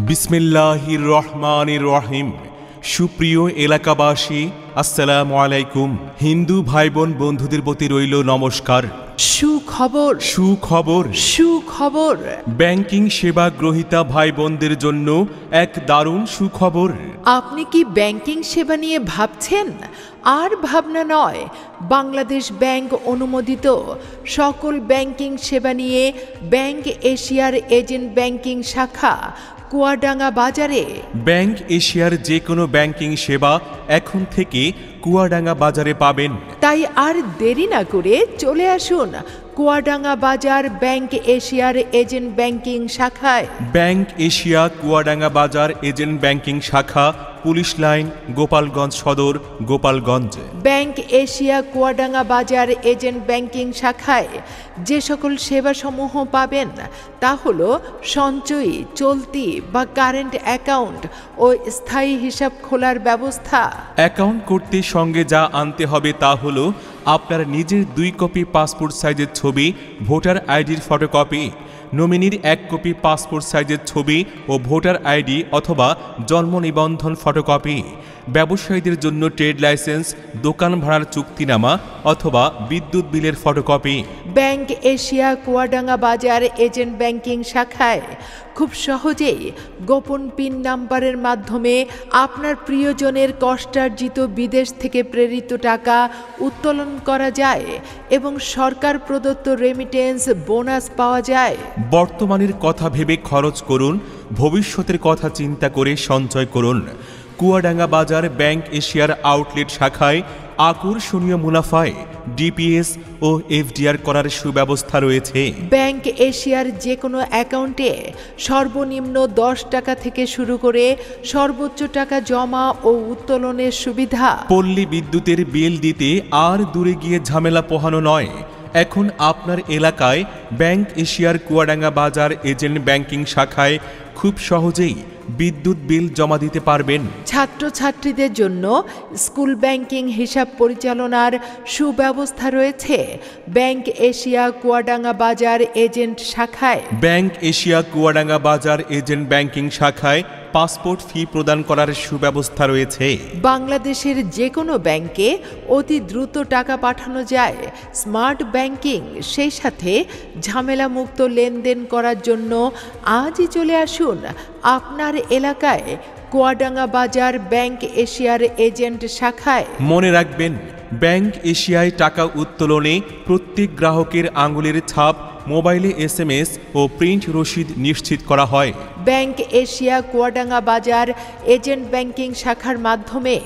বিসমিল্লাহির রহমানির রহিম। সুপ্রিয় এলাকাবাসী, আসসালামু আলাইকুম। হিন্দু ভাই বোন বন্ধুদের প্রতি রইল নমস্কার। সুখবর সুখবর সুখবর ব্যাংকিং সেবা গ্রহীতা ভাই বোনদের জন্য এক দারুণ সুখবর। আপনি কি ব্যাংকিং সেবা নিয়ে ভাবছেন? আর ভাবনা নয়, বাংলাদেশ ব্যাংক অনুমোদিত সকল ব্যাংকিং সেবা নিয়ে ব্যাংক এশিয়ার এজেন্ট ব্যাংকিং শাখা কুয়াডাঙ্গা বাজারে। ব্যাংক এশিয়ার যে কোনো ব্যাংকিং সেবা এখন থেকে কুয়াডাঙ্গা বাজারে পাবেন। তাই আর দেরি না করে চলে আসুন কুয়াডাঙ্গা বাজার ব্যাংক এশিয়ার এজেন্ট ব্যাংকিং শাখায়। ব্যাংক এশিয়া কুয়াডাঙ্গা বাজার এজেন্ট ব্যাংকিং শাখা, পুলিশ লাইন, গোপালগঞ্জ সদর, গোপালগঞ্জ। ব্যাংক এশিয়া কুয়াডাঙ্গা বাজার এজেন্ট ব্যাংকিং শাখায় যে সকল সেবাসমূহ পাবেন তা হল সঞ্চয়ী, চলতি বা কারেন্ট অ্যাকাউন্ট ও স্থায়ী হিসাব খোলার ব্যবস্থা। অ্যাকাউন্ট করতে সঙ্গে যা আনতে হবে তা হলো আপনার নিজের 2 কপি পাসপোর্ট সাইজের ছবি, ভোটার আইডির ফটোকপি, নমিনির 1 কপি পাসপোর্ট সাইজের ছবি ও ভোটার আইডি অথবা জন্ম নিবন্ধন ফটোকপি, ব্যবসায়ীদের জন্য ট্রেড লাইসেন্স, দোকান ভাড়ার চুক্তিনামা অথবা বিদ্যুৎ বিলের ফটোকপি। ব্যাংক এশিয়া কুয়াডাঙ্গা বাজার এজেন্ট ব্যাংকিং শাখায় খুব সহজেই গোপন পিন নাম্বারের মাধ্যমে আপনার প্রিয়জনের কষ্টার্জিত বিদেশ থেকে প্রেরিত টাকা উত্তোলন করা যায় এবং সরকার প্রদত্ত রেমিটেন্স বোনাস পাওয়া যায়। বর্তমানের কথা ভেবে খরচ করুন, ভবিষ্যতের কথা চিন্তা করে সঞ্চয় করুন। কুয়াডাঙ্গা বাজার ব্যাংক এশিয়ার আউটলেট শাখায় আকর্ষণীয় মুনাফায় ডিপিএস ও এফডিআর করার সুব্যবস্থা রয়েছে। ব্যাংক এশিয়ার যে কোনো অ্যাকাউন্টে সর্বনিম্ন 10 টাকা থেকে শুরু করে সর্বোচ্চ টাকা জমা ও উত্তোলনের সুবিধা। পল্লী বিদ্যুতের বিল দিতে আর দূরে গিয়ে ঝামেলা পোহানো নয়। এখন আপনার এলাকায় ব্যাংক এশিয়ার কুয়াডাঙ্গা বাজার এজেন্ট ব্যাংকিং শাখায় খুব সহজেই বিদ্যুৎ বিল জমা দিতে পারবেন। ছাত্রছাত্রীদের জন্য স্কুল ব্যাংকিং হিসাব পরিচালনার সুব্যবস্থা রয়েছে ব্যাংক এশিয়া কুয়াডাঙ্গা বাজার এজেন্ট শাখায়। ব্যাংক এশিয়া কুয়াডাঙ্গা বাজার এজেন্ট ব্যাংকিং শাখায় পাসপোর্ট ফি প্রদান করার সুব্যবস্থা রয়েছে। বাংলাদেশের যে কোনো ব্যাংকে অতি দ্রুত টাকা পাঠানো যায় স্মার্ট ব্যাংকিং, সেই সাথে ঝামেলামুক্ত লেনদেন করার জন্য আজই চলে আসুন আপনার এলাকায় কুয়াডাঙ্গা বাজার ব্যাংক এশিয়ার এজেন্ট শাখায়। মনে রাখবেন, ব্যাংক এশিয়ায় টাকা উত্তোলনে প্রত্যেক গ্রাহকের আঙুলের ছাপ, মোবাইলে SMS ও প্রিন্ট রসিদ নিশ্চিত করা হয়। ব্যাংক এশিয়া কুয়াডাঙ্গা বাজার এজেন্ট ব্যাংকিং শাখার মাধ্যমে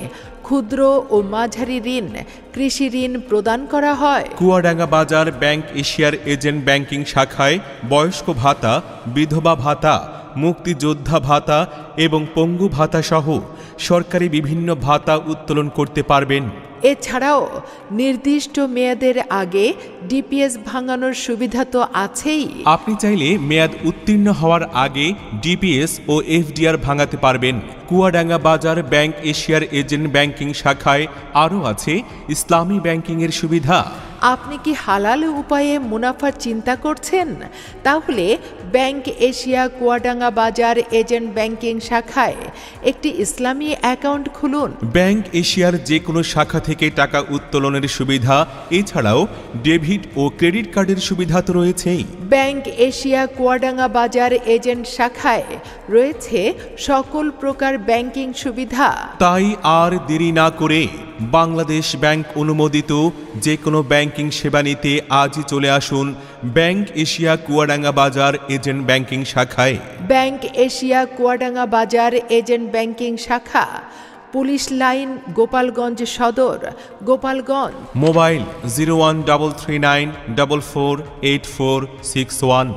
ক্ষুদ্র ও মাঝারি ঋণ, কৃষি ঋণ প্রদান করা হয়। কুয়াডাঙ্গা বাজার ব্যাংক এশিয়ার এজেন্ট ব্যাংকিং শাখায় বয়স্ক ভাতা, বিধবা ভাতা, মুক্তিযোদ্ধা ভাতা এবং পঙ্গু ভাতা সহ সরকারি বিভিন্ন ভাতা উত্তোলন করতে পারবেন। এছাড়াও নির্দিষ্ট মেয়াদের আগে ডিপিএস ভাঙানোর সুবিধা তো আছেই। আপনি চাইলে মেয়াদ উত্তীর্ণ হওয়ার আগে ডিপিএস ও এফডিআর ভাঙাতে পারবেন। কুয়াডাঙ্গা বাজার ব্যাংক এশিয়ার এজেন্ট ব্যাংকিং শাখায় আরও আছে ইসলামী ব্যাংকিংয়ের সুবিধা। আপনি কি হালাল উপায়ে মুনাফার চিন্তা করছেন? তাহলে ব্যাংক এশিয়া কুয়াডাঙ্গা বাজার এজেন্ট ব্যাংকিং শাখায় একটি ইসলামী অ্যাকাউন্ট খুলুন। ব্যাংক এশিয়ার যে কোনো শাখা থেকে টাকা উত্তোলনের সুবিধা, এছাড়াও ডেবিট ও ক্রেডিট কার্ডের সুবিধা তো রয়েছেই। ব্যাংক এশিয়া কুয়াডাঙ্গা বাজার এজেন্ট শাখায় রয়েছে সকল প্রকার ব্যাংকিং সুবিধা। তাই আর দেরি না করে বাংলাদেশ ব্যাংক অনুমোদিত যে কোনো ব্যাংকিং সেবা নিতে আজই চলে আসুন ব্যাংক এশিয়া কুয়াডাঙ্গা বাজার এজেন্ট ব্যাংকিং শাখায়। ব্যাংক এশিয়া কুয়াডাঙ্গা বাজার এজেন্ট ব্যাংকিং শাখা, পুলিশ লাইন, গোপালগঞ্জ সদর, গোপালগঞ্জ। মোবাইল 01339448461।